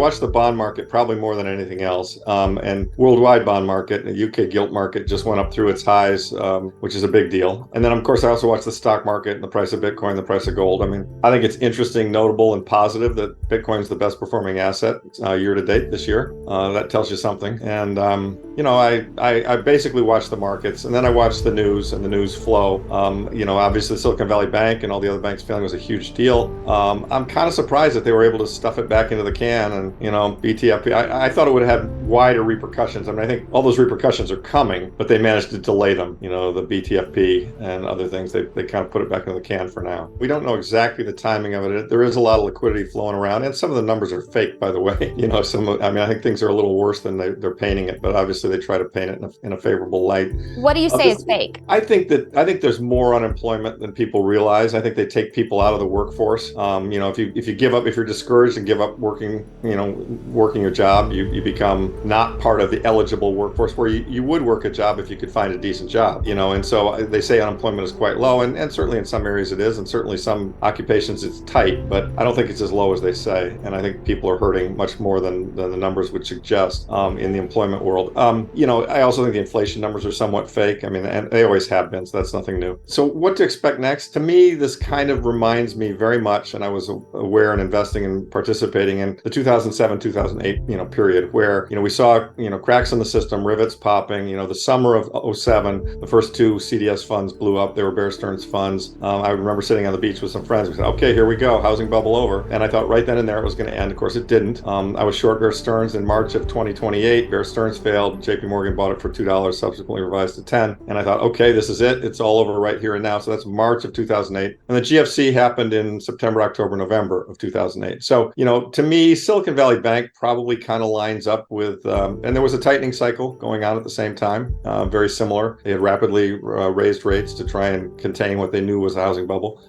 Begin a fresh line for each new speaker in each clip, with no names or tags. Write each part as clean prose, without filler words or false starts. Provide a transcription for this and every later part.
watch the bond market probably more than anything else. And worldwide bond market, the UK gilt market just went up through its highs, which is a big deal. And then, of course, I also watch the stock market and the price of Bitcoin, the price of gold. I mean, I think it's interesting, notable, and positive that Bitcoin is the best performing asset year to date this year. That tells you something. And, I basically watch the markets, and then I watch the news and the news flow. Obviously Silicon Valley Bank and all the other banks failing was a huge deal. I'm kind of surprised that they were able to stuff it back into the can, and BTFP. I thought it would have had wider repercussions. I mean, I think all those repercussions are coming, but they managed to delay them. The BTFP and other things, they kind of put it back into the can for now. We don't know exactly the timing of it. There is a lot of liquidity flowing around, and some of the numbers are fake, by the way. I think things are a little worse than they're painting it, but obviously they try to paint it in a favorable light.
What do you say is fake?
I think there's more unemployment than people realize. I think they take people out of the workforce. If you give up, if you're discouraged and give up working your job, you become not part of the eligible workforce where you would work a job if you could find a decent job. And so they say unemployment is quite low, and certainly in some areas it is, and certainly some occupations it's tight, but I don't think it's as low as they say. And I think people are hurting much more than the numbers would suggest in the employment world. I also think the inflation numbers are somewhat fake. I mean, and they always have been, so that's nothing new. So what to expect next? To me, this kind of reminds me very much, and I was aware and investing and participating in the 2007-2008 period where we saw cracks in the system, rivets popping. The summer of 2007, the first two CDS funds blew up. They were Bear Stearns funds. I remember sitting on the beach with some friends. We said, okay, here we go, housing bubble over. And I thought right then and there it was going to end. Of course, it didn't. I was short Bear Stearns in March of 2028. Bear Stearns failed. JP Morgan bought it for $2, subsequently revised to 10. And I thought, okay, this is it. It's all over right here and now. So that's March of 2008. And the GFC happened in September, October, November of 2008. So, to me, Silicon Valley Bank probably kind of lines up with, and there was a tightening cycle going on at the same time, very similar. They had rapidly raised rates to try and contain what they knew was a housing bubble.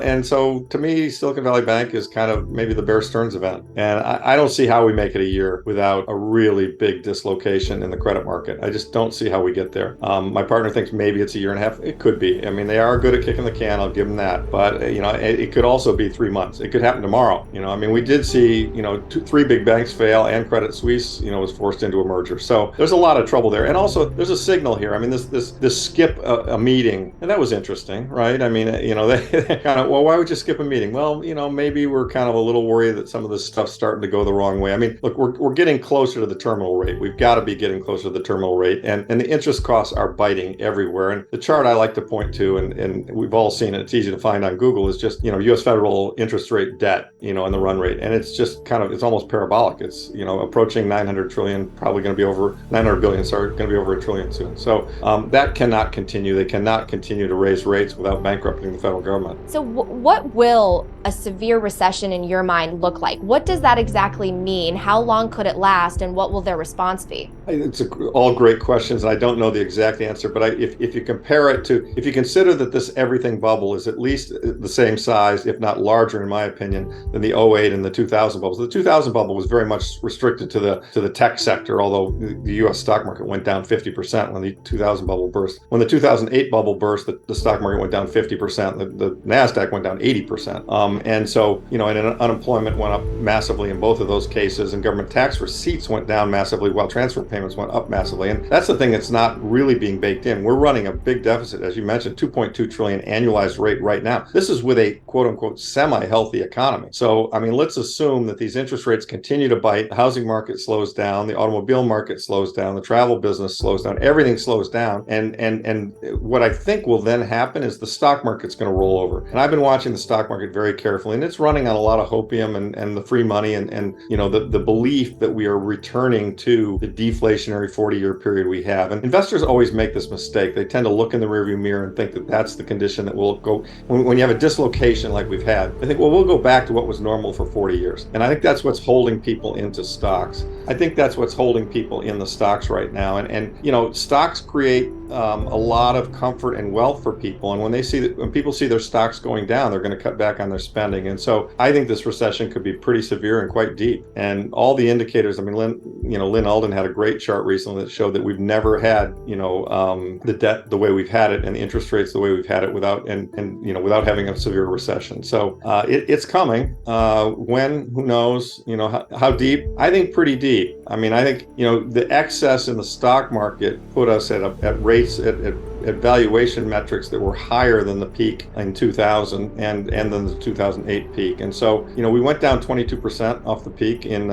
And so to me, Silicon Valley Bank is kind of maybe the Bear Stearns event. And I don't see how we make it a year without a really big dislocation in the credit market. I just don't see how we get there. My partner thinks maybe it's a year and a half. It could be. I mean, they are good at kicking the can. I'll give them that. But, it could also be 3 months. It could happen tomorrow. We did see, 3 big banks fail, and Credit Suisse, was forced into a merger. So there's a lot of trouble there. And also there's a signal here. I mean, this skip a meeting, and that was interesting, right? I mean, they kind of, well, why would you skip a meeting? Well, maybe we're kind of a little worried that some of this stuff's starting to go the wrong way. I mean, look, we're getting closer to the terminal rate. We've got to be getting closer to the terminal rate, and the interest costs are biting everywhere. And the chart I like to point to, and we've all seen it, it's easy to find on Google, is just, U.S. federal interest rate debt, and the run rate. And it's just it's almost parabolic. It's, approaching 900 trillion, probably going to be over 900 billion, going to be over $1 trillion soon. So that cannot continue. They cannot continue to raise rates without bankrupting the federal government.
So what will a severe recession in your mind look like? What does that exactly mean? How long could it last, and what will their response be?
It's all great questions. I don't know the exact answer, but if you compare it to, if you consider that this everything bubble is at least the same size, if not larger, in my opinion, than the 2008 and the 2000 bubbles. The 2000 bubble was very much restricted to the tech sector, although the U.S. stock market went down 50% when the 2000 bubble burst. When the 2008 bubble burst, the stock market went down 50%. The NASDAQ went down 80%. And so, and unemployment went up massively in both of those cases, and government tax receipts went down massively while transfer payments went up massively. And that's the thing that's not really being baked in. We're running a big deficit, as you mentioned, 2.2 trillion annualized rate right now. This is with a quote unquote semi-healthy economy. So, I mean, let's assume that these interest rates continue to bite, the housing market slows down, the automobile market slows down, the travel business slows down, everything slows down. And what I think will then happen is the stock market's going to roll over. And I've been watching the stock market very carefully, and it's running on a lot of hopium and the free money and the belief that we are returning to the deflationary 40-year period we have. And investors always make this mistake. They tend to look in the rearview mirror and think that that's the condition that will go, when you have a dislocation like we've had, they think, well, we'll go back to what was normal for 40 years. And I think that's what's holding people into stocks. I think that's what's holding people in the stocks right now. And stocks create a lot of comfort and wealth for people. And when people see their stocks going down, they're going to cut back on their spending. And so I think this recession could be pretty severe and quite deep. And all the indicators, I mean, Lynn Alden had a great chart recently that showed that we've never had, the debt the way we've had it and the interest rates the way we've had it without having a severe recession. So it's coming. When, who knows? how deep? I think pretty deep. I mean, I think, the excess in the stock market put us at rates at valuation metrics that were higher than the peak in 2000 and then the 2008 peak. And so, we went down 22% off the peak in,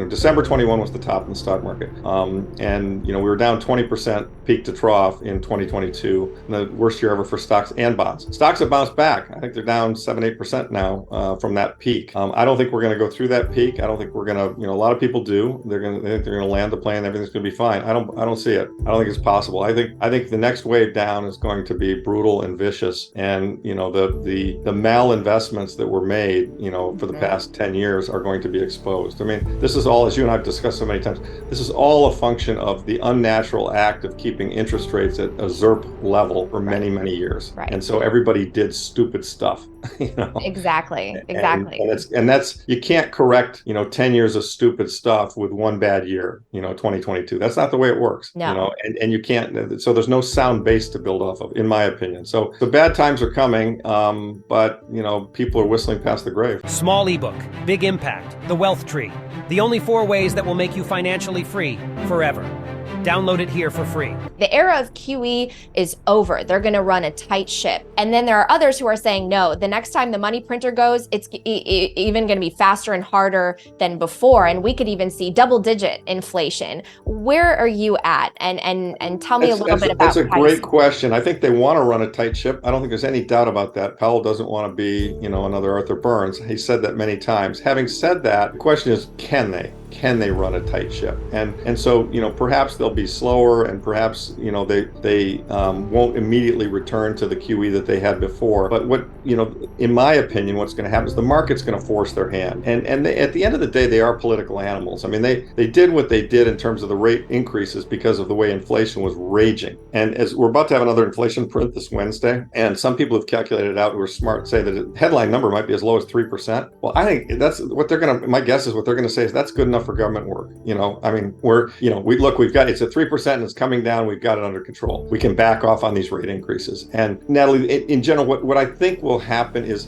December 21 was the top in the stock market. And, we were down 20% peak to trough in 2022, the worst year ever for stocks and bonds. Stocks have bounced back. I think they're down 7-8% now from that peak. I don't think we're going to go through that peak. I don't think we're going to, a lot of people do. They think they're going to land the plane. Everything's going to be fine. I don't see it. I don't think it's possible. I think the next wave down is going to be brutal and vicious. And, the malinvestments that were made, for the past 10 years are going to be exposed. I mean, this is all, as you and I have discussed so many times, this is all a function of the unnatural act of keeping interest rates at a ZERP level for many, many years.
Right.
And so everybody did stupid stuff.
Exactly.
And that's, you can't correct 10 years of stupid stuff with one bad year, 2022. That's not the way it works.
No.
And you can't, so there's no sound base to build off of, in my opinion. So the bad times are coming, but people are whistling past the grave.
Small ebook, big impact, the wealth tree, the only 4 ways that will make you financially free forever. Download it here for free.
The era of QE is over. They're going to run a tight ship. And then there are others who are saying, no, the next time the money printer goes, it's even going to be faster and harder than before. And we could even see double-digit inflation. Where are you at? And tell me a little bit about
That's a great question. I think they want to run a tight ship. I don't think there's any doubt about that. Powell doesn't want to be, another Arthur Burns. He said that many times. Having said that, the question is, can they? Can they run a tight ship? And so, perhaps they'll be slower, and perhaps, they won't immediately return to the QE that they had before. But what, in my opinion, what's going to happen is the market's going to force their hand. And they, at the end of the day, they are political animals. I mean, they did what they did in terms of the rate increases because of the way inflation was raging. And as we're about to have another inflation print this Wednesday, and some people have calculated it out who are smart say that the headline number might be as low as 3%. Well, I think that's what they're going to, my guess is what they're going to say is that's good enough for government work. I mean, we've got, it's at 3% and it's coming down. We've got it under control. We can back off on these rate increases. And Natalie, in general, what I think will happen is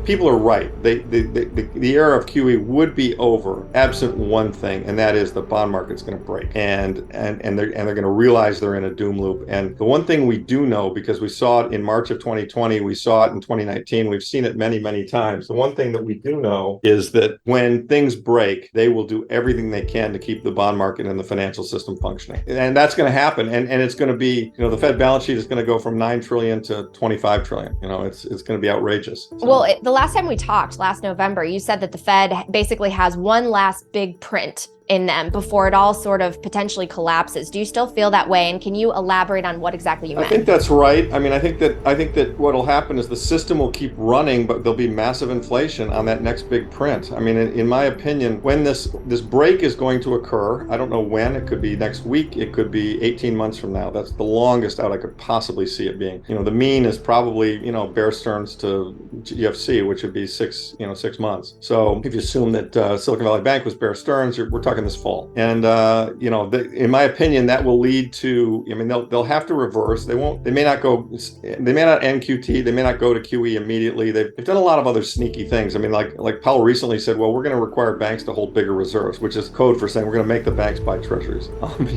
people are right. The era of QE would be over absent one thing, and that is the bond market's going to break, and they're going to realize they're in a doom loop. And the one thing we do know, because we saw it in March of 2020, we saw it in 2019, we've seen it many, many times. The one thing that we do know is that when things break, they will do everything they can to keep the bond market and the financial system functioning, and that's going to happen. And it's going to be, the Fed balance sheet is going to go from 9 trillion to 25 trillion. It's going to be outrageous. So.
Well, the last time we talked, last November, you said that the Fed basically has one last big print in them before it all sort of potentially collapses. Do you still feel that way? And can you elaborate on what exactly you meant?
I think that's right. I mean, I think that what'll happen is the system will keep running, but there'll be massive inflation on that next big print. I mean, in my opinion, when this break is going to occur, I don't know when. It could be next week. It could be 18 months from now. That's the longest out I could possibly see it being. The mean is probably, Bear Stearns to GFC, which would be 6 months. So if you assume that Silicon Valley Bank was Bear Stearns, we're talking this fall. And, in my opinion, that will lead to, they'll have to reverse. They may not end QT. They may not go to QE immediately. They've done a lot of other sneaky things. I mean, like Powell recently said, well, we're going to require banks to hold bigger reserves, which is code for saying we're going to make the banks buy treasuries.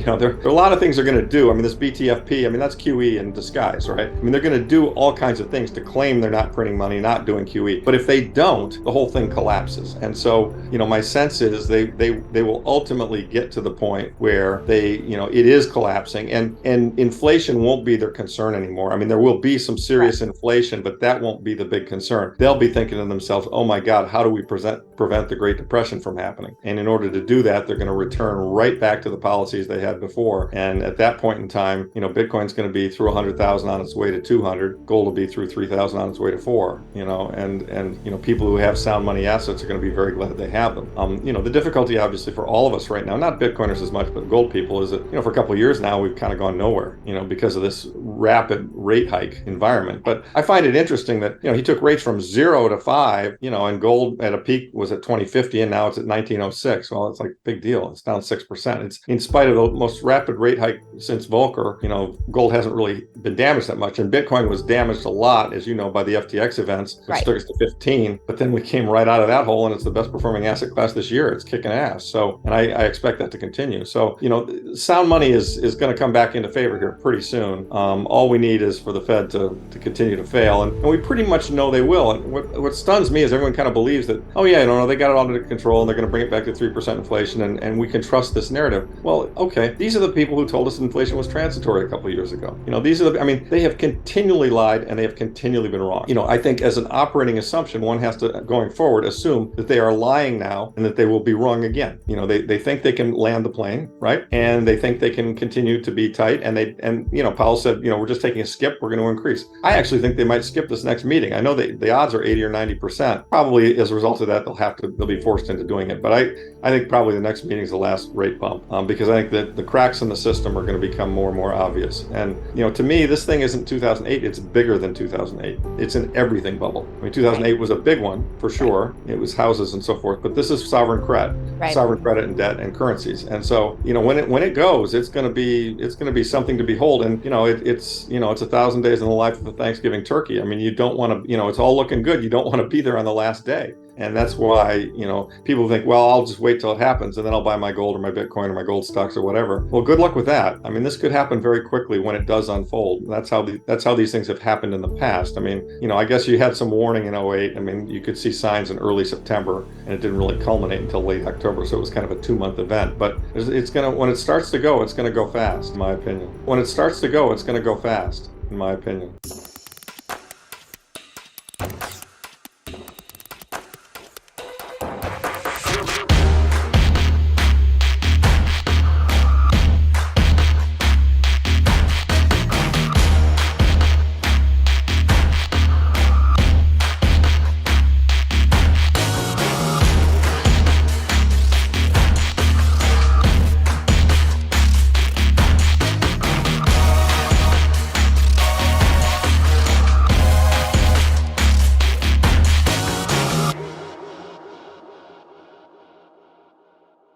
There are a lot of things they're going to do. I mean, this BTFP, that's QE in disguise, right? I mean, they're going to do all kinds of things to claim they're not printing money, not doing QE. But if they don't, the whole thing collapses. And so, my sense is they will ultimately get to the point where it is collapsing, and inflation won't be their concern anymore. I mean, there will be some serious inflation, but that won't be the big concern. They'll be thinking to themselves, oh my God, how do we prevent the Great Depression from happening? And in order to do that, they're going to return right back to the policies they had before. And at that point in time, Bitcoin's going to be through 100,000 on its way to 200. Gold will be through 3,000 on its way to 4. And people who have sound money assets are going to be very glad they have them. The difficulty, obviously, for all all of us right now, not Bitcoiners as much, but gold people, is that, for a couple of years now, we've kind of gone nowhere, because of this rapid rate hike environment. But I find it interesting that, he took rates from 0 to 5, and gold at a peak was at 2050 and now it's at 1906. Well, it's like big deal. It's down 6%. It's in spite of the most rapid rate hike since Volcker, gold hasn't really been damaged that much. And Bitcoin was damaged a lot, as you know, by the FTX events, which took us to 15. But then we came right out of that hole and it's the best performing asset class this year. It's kicking ass. So, and I expect that to continue. So, sound money is going to come back into favor here pretty soon. All we need is for the Fed to continue to fail. And we pretty much know they will. And what stuns me is everyone kind of believes that, oh yeah, they got it all under control and they're going to bring it back to 3% inflation and we can trust this narrative. Well, okay, these are the people who told us inflation was transitory a couple of years ago. These are they have continually lied and they have continually been wrong. I think as an operating assumption, one has to, going forward, assume that they are lying now and that they will be wrong again. They think they can land the plane, right? And they think they can continue to be tight. And Powell said, we're just taking a skip, we're going to increase. I actually think they might skip this next meeting. I know the odds are 80 or 90%. Probably as a result of that, they'll be forced into doing it. But I think probably the next meeting is the last rate bump because I think that the cracks in the system are going to become more and more obvious. And, to me, this thing isn't 2008. It's bigger than 2008. It's an everything bubble. 2008 was a big one for sure. It was houses and so forth. But this is sovereign credit, sovereign credit and debt and currencies. And so, when it goes, it's going to be something to behold. And, it's 1,000 days in the life of a Thanksgiving turkey. You don't want to, it's all looking good. You don't want to be there on the last day. And that's why, people think, well, I'll just wait till it happens and then I'll buy my gold or my Bitcoin or my gold stocks or whatever. Well, good luck with that. This could happen very quickly when it does unfold. That's how these things have happened in the past. I guess you had some warning in 08. You could see signs in early September and it didn't really culminate until late October. So it was kind of a 2-month event, but when it starts to go, it's going to go fast, in my opinion. When it starts to go, it's going to go fast, in my opinion.